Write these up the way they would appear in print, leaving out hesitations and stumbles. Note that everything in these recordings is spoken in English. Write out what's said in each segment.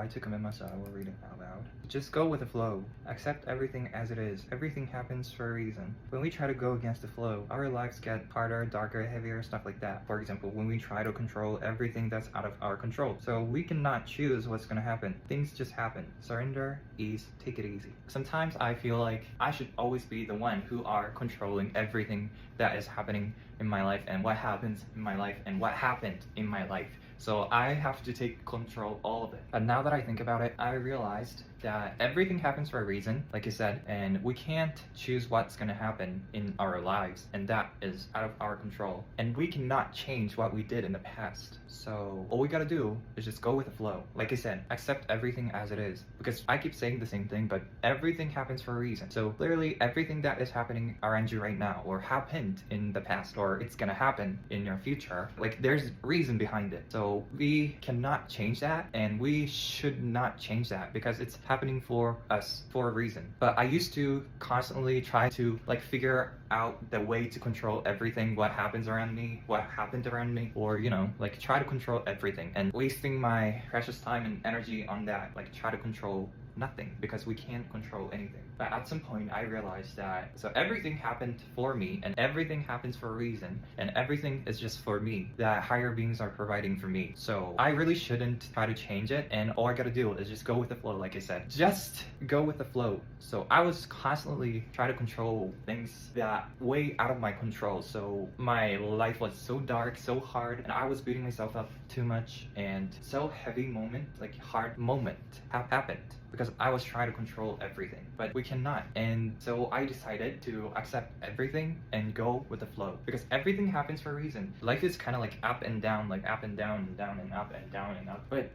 I took a memo, so I will read it out loud. Just go with the flow. Accept everything as it is. Everything happens for a reason. When we try to go against the flow, our lives get harder, darker, heavier, stuff like that. For example, when we try to control everything that's out of our control. So we cannot choose what's gonna happen. Things just happen. Surrender, ease, take it easy. Sometimes I feel like I should always be the one who are controlling everything that is happening in my life and what happens in my life and what happened in my life. So I have to take control all of it. And now that I think about it, I realized that everything happens for a reason, like you said, and we can't choose what's gonna happen in our lives, and that is out of our control. And we cannot change what we did in the past. So all we gotta do is just go with the flow. Like I said, accept everything as it is. Because I keep saying the same thing, but everything happens for a reason. So clearly everything that is happening around you right now, or happened in the past, or it's gonna happen in your future, like there's reason behind it. So we cannot change that, and we should not change that because it's happening for us for a reason. But I used to constantly try to like figure out the way to control everything, what happens around me, what happened around me, or like try to control everything, and wasting my precious time and energy on that, like try to control nothing, because we can't control anything. But at some point I realized that so everything happened for me, and everything happens for a reason, and everything is just for me, that higher beings are providing for me. So I really shouldn't try to change it, and all I gotta do is just go with the flow. Like I said, just go with the flow. So I was constantly trying to control things that way out of my control. So my life was so dark, so hard, and I was beating myself up too much, and so heavy moment, like hard moment happened because I was trying to control everything, but we cannot. And so I decided to accept everything and go with the flow, because everything happens for a reason. Life is kind of like up and down, like up and down and down and up and down and up. But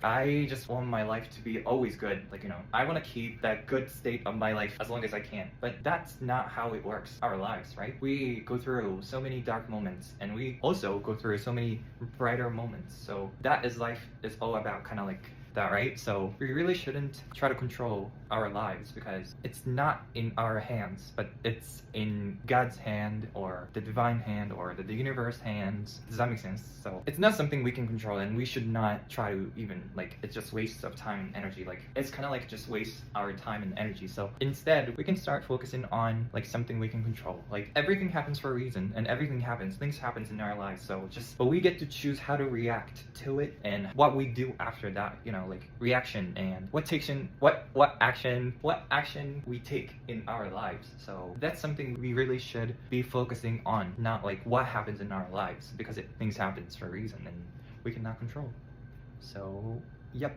I just want my life to be always good. Like, I want to keep that good state of my life as long as I can. But that's not how it works, our lives, right? We go through so many dark moments, and we also go through so many brighter moments. So that is life is all about, kind of like that, right? So we really shouldn't try to control our lives, because it's not in our hands, but it's in God's hand, or the divine hand, or the universe hands. Does that make sense? So it's not something we can control, and we should not try to even, like, it's just waste of time and energy. Like, it's kind of like just waste our time and energy. So instead we can start focusing on like something we can control. Like, everything happens for a reason, and everything happens, things happens in our lives. So but we get to choose how to react to it, and what we do after that, like reaction, and what action we take in our lives. So that's something we really should be focusing on, not like what happens in our lives, because things happens for a reason and we cannot control. So yep.